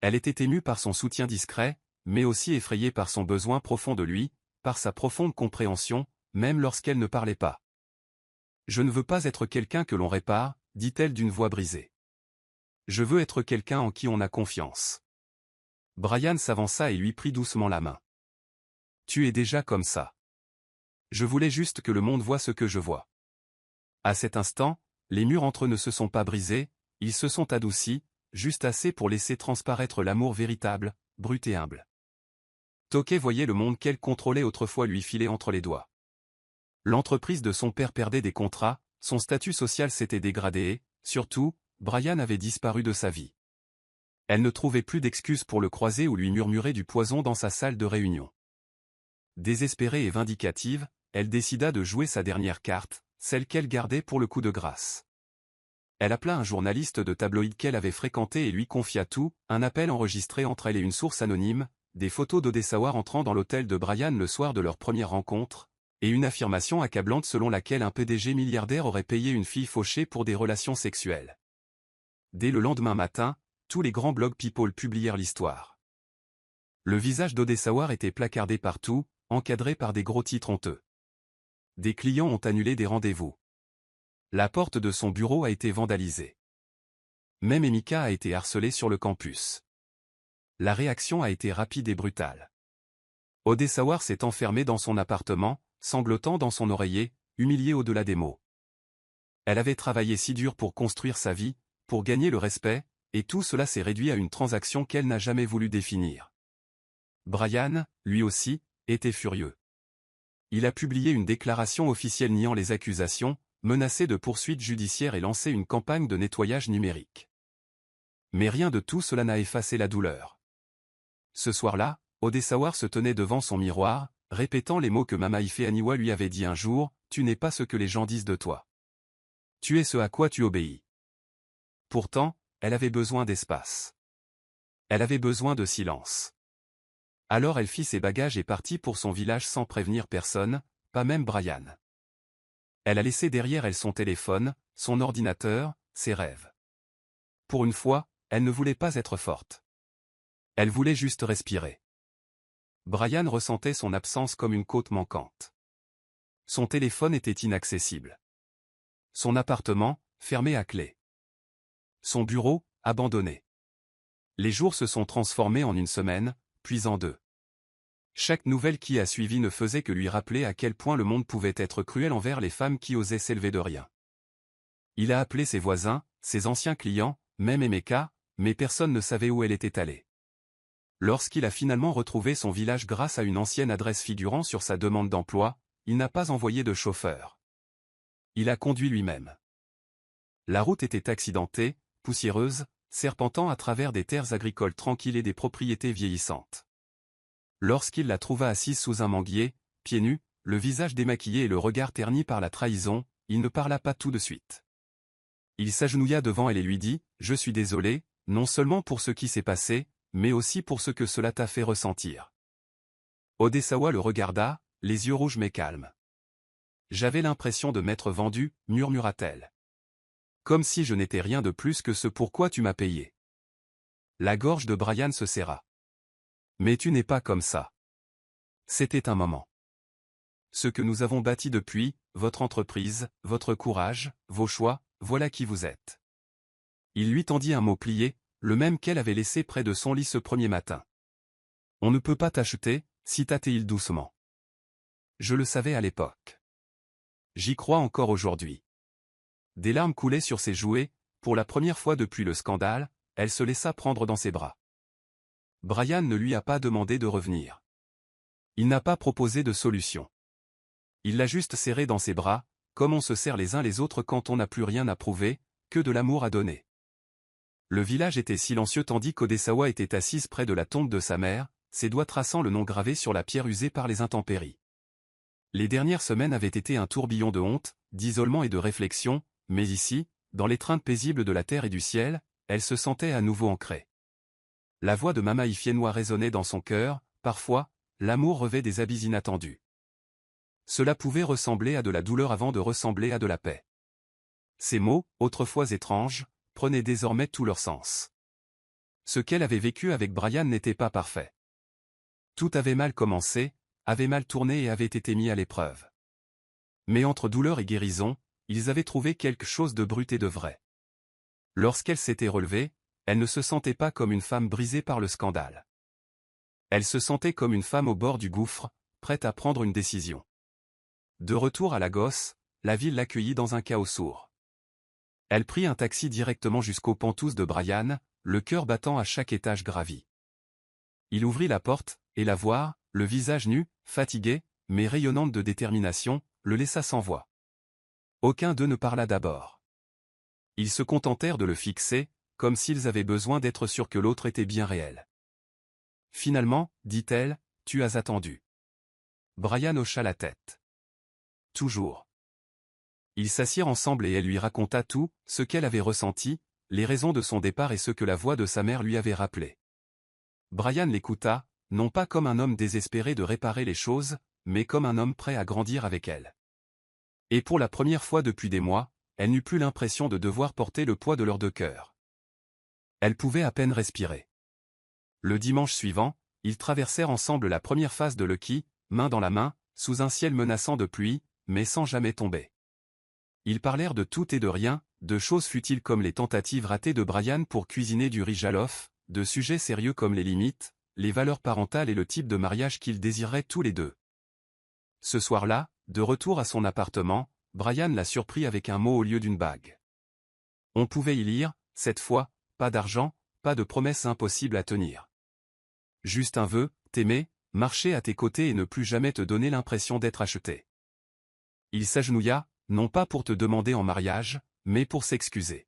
Elle était émue par son soutien discret, mais aussi effrayée par son besoin profond de lui, par sa profonde compréhension, même lorsqu'elle ne parlait pas. « Je ne veux pas être quelqu'un que l'on répare, dit-elle d'une voix brisée. Je veux être quelqu'un en qui on a confiance. » Brian s'avança et lui prit doucement la main. « Tu es déjà comme ça. Je voulais juste que le monde voie ce que je vois. » À cet instant, les murs entre eux ne se sont pas brisés, ils se sont adoucis, juste assez pour laisser transparaître l'amour véritable, brut et humble. Tokay voyait le monde qu'elle contrôlait autrefois lui filer entre les doigts. L'entreprise de son père perdait des contrats, son statut social s'était dégradé et, surtout, Brian avait disparu de sa vie. Elle ne trouvait plus d'excuses pour le croiser ou lui murmurer du poison dans sa salle de réunion. Désespérée et vindicative, elle décida de jouer sa dernière carte, celle qu'elle gardait pour le coup de grâce. Elle appela un journaliste de tabloïd qu'elle avait fréquenté et lui confia tout, un appel enregistré entre elle et une source anonyme, des photos d'Odesawa rentrant dans l'hôtel de Brian le soir de leur première rencontre, et une affirmation accablante selon laquelle un PDG milliardaire aurait payé une fille fauchée pour des relations sexuelles. Dès le lendemain matin, tous les grands blogs People publièrent l'histoire. Le visage d'Odesawa était placardé partout, encadré par des gros titres honteux. Des clients ont annulé des rendez-vous. La porte de son bureau a été vandalisée. Même Emika a été harcelée sur le campus. La réaction a été rapide et brutale. Odesawa s'est enfermée dans son appartement, sanglotant dans son oreiller, humiliée au-delà des mots. Elle avait travaillé si dur pour construire sa vie, pour gagner le respect, et tout cela s'est réduit à une transaction qu'elle n'a jamais voulu définir. Brian, lui aussi, était furieux. Il a publié une déclaration officielle niant les accusations, menacé de poursuites judiciaires et lancé une campagne de nettoyage numérique. Mais rien de tout cela n'a effacé la douleur. Ce soir-là, Odesawa se tenait devant son miroir, répétant les mots que Mama Ife Aniwa lui avait dit un jour, « Tu n'es pas ce que les gens disent de toi. Tu es ce à quoi tu obéis. » Pourtant, elle avait besoin d'espace. Elle avait besoin de silence. Alors elle fit ses bagages et partit pour son village sans prévenir personne, pas même Brian. Elle a laissé derrière elle son téléphone, son ordinateur, ses rêves. Pour une fois, elle ne voulait pas être forte. Elle voulait juste respirer. Brian ressentait son absence comme une côte manquante. Son téléphone était inaccessible. Son appartement, fermé à clé. Son bureau, abandonné. Les jours se sont transformés en une semaine, puis en deux. Chaque nouvelle qui a suivi ne faisait que lui rappeler à quel point le monde pouvait être cruel envers les femmes qui osaient s'élever de rien. Il a appelé ses voisins, ses anciens clients, même Emeka, mais personne ne savait où elle était allée. Lorsqu'il a finalement retrouvé son village grâce à une ancienne adresse figurant sur sa demande d'emploi, il n'a pas envoyé de chauffeur. Il a conduit lui-même. La route était accidentée, poussiéreuse, serpentant à travers des terres agricoles tranquilles et des propriétés vieillissantes. Lorsqu'il la trouva assise sous un manguier, pieds nus, le visage démaquillé et le regard terni par la trahison, il ne parla pas tout de suite. Il s'agenouilla devant elle et lui dit, « Je suis désolé, non seulement pour ce qui s'est passé, mais aussi pour ce que cela t'a fait ressentir. » Odesawa le regarda, les yeux rouges mais calmes. « J'avais l'impression de m'être vendu, murmura-t-elle. Comme si je n'étais rien de plus que ce pourquoi tu m'as payé. » La gorge de Brian se serra. « Mais tu n'es pas comme ça. » C'était un moment. Ce que nous avons bâti depuis, votre entreprise, votre courage, vos choix, voilà qui vous êtes. Il lui tendit un mot plié, le même qu'elle avait laissé près de son lit ce premier matin. On ne peut pas t'acheter, cita-t-il doucement. Je le savais à l'époque. J'y crois encore aujourd'hui. Des larmes coulaient sur ses jouets, pour la première fois depuis le scandale, elle se laissa prendre dans ses bras. Brian ne lui a pas demandé de revenir. Il n'a pas proposé de solution. Il l'a juste serré dans ses bras, comme on se serre les uns les autres quand on n'a plus rien à prouver, que de l'amour à donner. Le village était silencieux tandis qu'Odesawa était assise près de la tombe de sa mère, ses doigts traçant le nom gravé sur la pierre usée par les intempéries. Les dernières semaines avaient été un tourbillon de honte, d'isolement et de réflexion, mais ici, dans l'étreinte paisible de la terre et du ciel, elle se sentait à nouveau ancrée. La voix de Mama Ifienwa résonnait dans son cœur, parfois, l'amour revêt des habits inattendus. Cela pouvait ressembler à de la douleur avant de ressembler à de la paix. Ces mots, autrefois étranges, prenaient désormais tout leur sens. Ce qu'elle avait vécu avec Brian n'était pas parfait. Tout avait mal commencé, avait mal tourné et avait été mis à l'épreuve. Mais entre douleur et guérison, ils avaient trouvé quelque chose de brut et de vrai. Lorsqu'elle s'était relevée, elle ne se sentait pas comme une femme brisée par le scandale. Elle se sentait comme une femme au bord du gouffre, prête à prendre une décision. De retour à Lagos, la ville l'accueillit dans un chaos sourd. Elle prit un taxi directement jusqu'aux pentouses de Brian, le cœur battant à chaque étage gravi. Il ouvrit la porte, et la voir, le visage nu, fatigué, mais rayonnante de détermination, le laissa sans voix. Aucun d'eux ne parla d'abord. Ils se contentèrent de le fixer, comme s'ils avaient besoin d'être sûrs que l'autre était bien réel. Finalement, dit-elle, tu as attendu. Brian hocha la tête. Toujours. Ils s'assirent ensemble et elle lui raconta tout, ce qu'elle avait ressenti, les raisons de son départ et ce que la voix de sa mère lui avait rappelé. Brian l'écouta, non pas comme un homme désespéré de réparer les choses, mais comme un homme prêt à grandir avec elle. Et pour la première fois depuis des mois, elle n'eut plus l'impression de devoir porter le poids de leurs deux cœurs. Elle pouvait à peine respirer. Le dimanche suivant, ils traversèrent ensemble la première phase de Lucky, main dans la main, sous un ciel menaçant de pluie, mais sans jamais tomber. Ils parlèrent de tout et de rien, de choses futiles comme les tentatives ratées de Brian pour cuisiner du riz jollof, de sujets sérieux comme les limites, les valeurs parentales et le type de mariage qu'ils désiraient tous les deux. Ce soir-là, de retour à son appartement, Brian l'a surpris avec un mot au lieu d'une bague. On pouvait y lire, cette fois, pas d'argent, pas de promesses impossibles à tenir. Juste un vœu, t'aimer, marcher à tes côtés et ne plus jamais te donner l'impression d'être acheté. Il s'agenouilla, non pas pour te demander en mariage, mais pour s'excuser.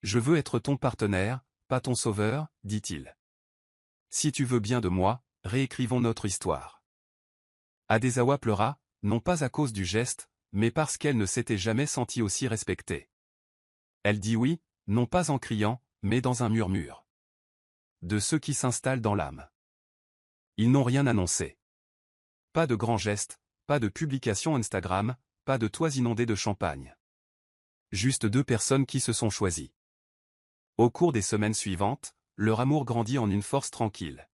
Je veux être ton partenaire, pas ton sauveur, dit-il. Si tu veux bien de moi, réécrivons notre histoire. Adesawa pleura, non pas à cause du geste, mais parce qu'elle ne s'était jamais sentie aussi respectée. Elle dit oui, non pas en criant, mais dans un murmure. De ceux qui s'installent dans l'âme. Ils n'ont rien annoncé. Pas de grands gestes, pas de publication Instagram, pas de toits inondés de champagne. Juste deux personnes qui se sont choisies. Au cours des semaines suivantes, leur amour grandit en une force tranquille.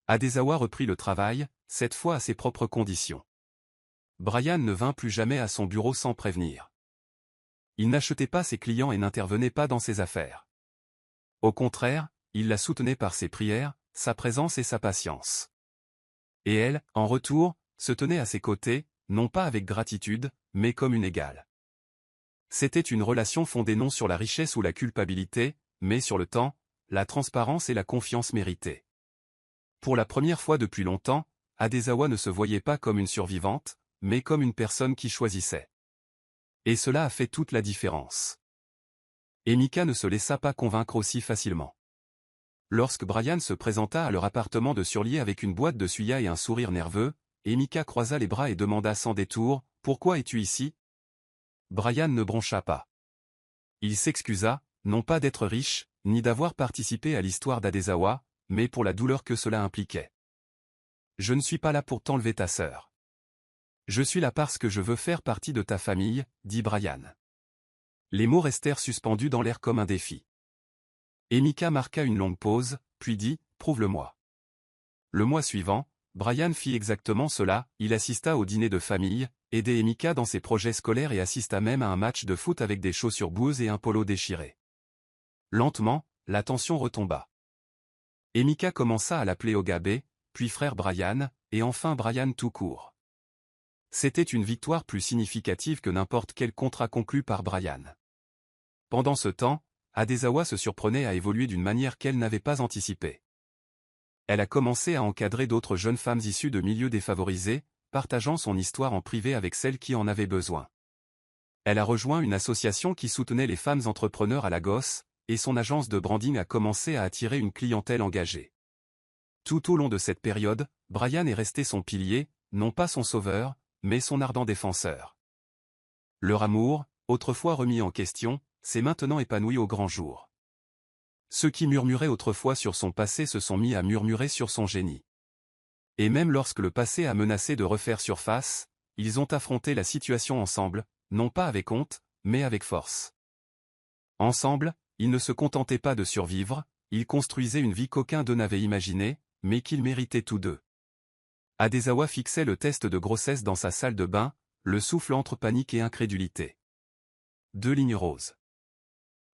Adesawa reprit le travail, cette fois à ses propres conditions. Brian ne vint plus jamais à son bureau sans prévenir. Il n'achetait pas ses clients et n'intervenait pas dans ses affaires. Au contraire, il la soutenait par ses prières, sa présence et sa patience. Et elle, en retour, se tenait à ses côtés, non pas avec gratitude, mais comme une égale. C'était une relation fondée non sur la richesse ou la culpabilité, mais sur le temps, la transparence et la confiance méritée. Pour la première fois depuis longtemps, Adesawa ne se voyait pas comme une survivante, mais comme une personne qui choisissait. Et cela a fait toute la différence. Et Mika ne se laissa pas convaincre aussi facilement. Lorsque Brian se présenta à leur appartement de Surlier avec une boîte de suya et un sourire nerveux, Mika croisa les bras et demanda sans détour, « Pourquoi es-tu ici ?» Brian ne broncha pas. Il s'excusa, non pas d'être riche, ni d'avoir participé à l'histoire d'Adesawa, mais pour la douleur que cela impliquait. « Je ne suis pas là pour t'enlever ta sœur. Je suis là parce que je veux faire partie de ta famille, » dit Brian. Les mots restèrent suspendus dans l'air comme un défi. Mika marqua une longue pause, puis dit, « Prouve-le-moi. » Le mois suivant, Brian fit exactement cela, il assista au dîner de famille, aidait Mika dans ses projets scolaires et assista même à un match de foot avec des chaussures boueuses et un polo déchiré. Lentement, la tension retomba. Mika commença à l'appeler Ogabé, puis frère Brian, et enfin Brian tout court. C'était une victoire plus significative que n'importe quel contrat conclu par Brian. Pendant ce temps, Adesawa se surprenait à évoluer d'une manière qu'elle n'avait pas anticipée. Elle a commencé à encadrer d'autres jeunes femmes issues de milieux défavorisés, partageant son histoire en privé avec celles qui en avaient besoin. Elle a rejoint une association qui soutenait les femmes entrepreneurs à Lagos, et son agence de branding a commencé à attirer une clientèle engagée. Tout au long de cette période, Brian est resté son pilier, non pas son sauveur, mais son ardent défenseur. Leur amour, autrefois remis en question, s'est maintenant épanoui au grand jour. Ceux qui murmuraient autrefois sur son passé se sont mis à murmurer sur son génie. Et même lorsque le passé a menacé de refaire surface, ils ont affronté la situation ensemble, non pas avec honte, mais avec force. Ensemble, ils ne se contentaient pas de survivre, ils construisaient une vie qu'aucun d'eux n'avait imaginée, mais qu'ils méritaient tous deux. Adesawa fixait le test de grossesse dans sa salle de bain, le souffle entre panique et incrédulité. 2 lignes roses.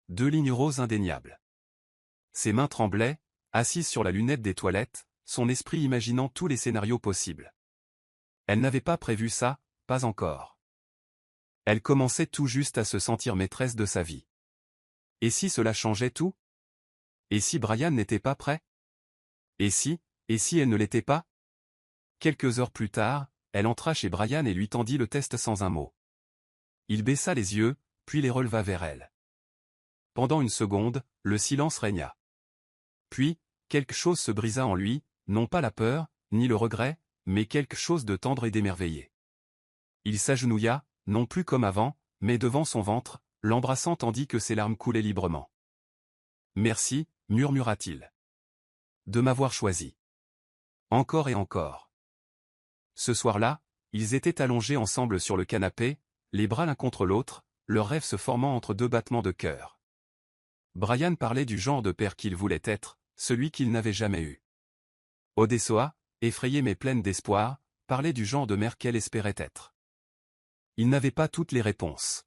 2 lignes roses indéniables. Ses mains tremblaient, assise sur la lunette des toilettes, son esprit imaginant tous les scénarios possibles. Elle n'avait pas prévu ça, pas encore. Elle commençait tout juste à se sentir maîtresse de sa vie. Et si cela changeait tout? Et si Brian n'était pas prêt? Et si elle ne l'était pas? Quelques heures plus tard, elle entra chez Brian et lui tendit le test sans un mot. Il baissa les yeux, puis les releva vers elle. Pendant une seconde, le silence régna. Puis, quelque chose se brisa en lui, non pas la peur, ni le regret, mais quelque chose de tendre et d'émerveillé. Il s'agenouilla, non plus comme avant, mais devant son ventre, l'embrassant tandis que ses larmes coulaient librement. « Merci, murmura-t-il. De m'avoir choisi. Encore et encore. » Ce soir-là, ils étaient allongés ensemble sur le canapé, les bras l'un contre l'autre, leur rêve se formant entre deux battements de cœur. Brian parlait du genre de père qu'il voulait être, celui qu'il n'avait jamais eu. Odessoa, effrayée mais pleine d'espoir, parlait du genre de mère qu'elle espérait être. Ils n'avaient pas toutes les réponses.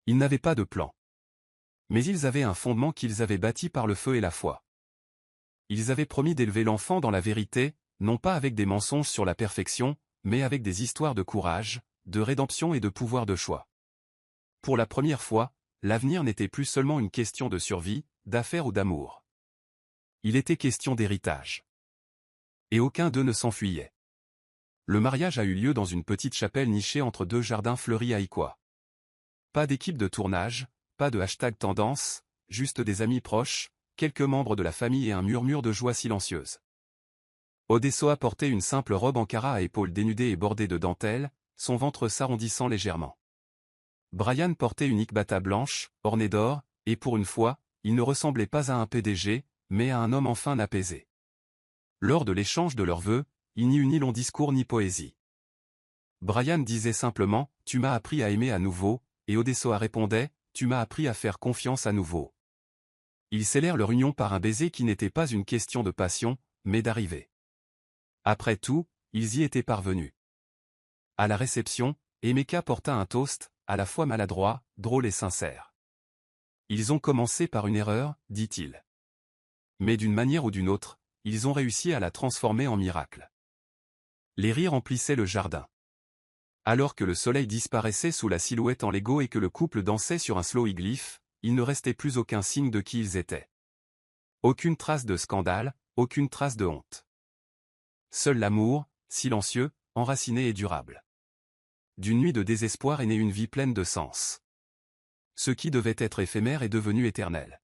Ils n'avaient pas de plan. Mais ils avaient un fondement qu'ils avaient bâti par le feu et la foi. Ils avaient promis d'élever l'enfant dans la vérité, non pas avec des mensonges sur la perfection, mais avec des histoires de courage, de rédemption et de pouvoir de choix. Pour la première fois, l'avenir n'était plus seulement une question de survie, d'affaires ou d'amour. Il était question d'héritage. Et aucun d'eux ne s'enfuyait. Le mariage a eu lieu dans une petite chapelle nichée entre deux jardins fleuris à Iqua. Pas d'équipe de tournage, pas de hashtag tendance, juste des amis proches, quelques membres de la famille et un murmure de joie silencieuse. Odessoa portait une simple robe ankara à épaules dénudées et bordée de dentelles, son ventre s'arrondissant légèrement. Brian portait une ikbata blanche, ornée d'or, et pour une fois, il ne ressemblait pas à un PDG, mais à un homme enfin apaisé. Lors de l'échange de leurs vœux, il n'y eut ni long discours ni poésie. Brian disait simplement « Tu m'as appris à aimer à nouveau », et Odessoa répondait « Tu m'as appris à faire confiance à nouveau ». Ils scellèrent leur union par un baiser qui n'était pas une question de passion, mais d'arrivée. Après tout, ils y étaient parvenus. À la réception, Emeka porta un toast, à la fois maladroit, drôle et sincère. Ils ont commencé par une erreur, dit-il. Mais d'une manière ou d'une autre, ils ont réussi à la transformer en miracle. Les rires emplissaient le jardin. Alors que le soleil disparaissait sous la silhouette en Lego et que le couple dansait sur un slow glyphe, il ne restait plus aucun signe de qui ils étaient. Aucune trace de scandale, aucune trace de honte. Seul l'amour, silencieux, enraciné et durable. D'une nuit de désespoir est née une vie pleine de sens. Ce qui devait être éphémère est devenu éternel.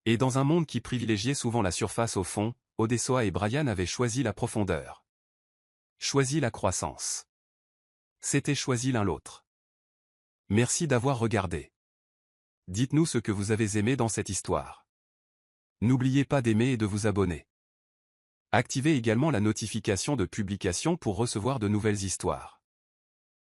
Et dans un monde qui privilégiait souvent la surface au fond, Odessoa et Brian avaient choisi la profondeur. Choisi la croissance. S'étaient choisis l'un l'autre. Merci d'avoir regardé. Dites-nous ce que vous avez aimé dans cette histoire. N'oubliez pas d'aimer et de vous abonner. Activez également la notification de publication pour recevoir de nouvelles histoires.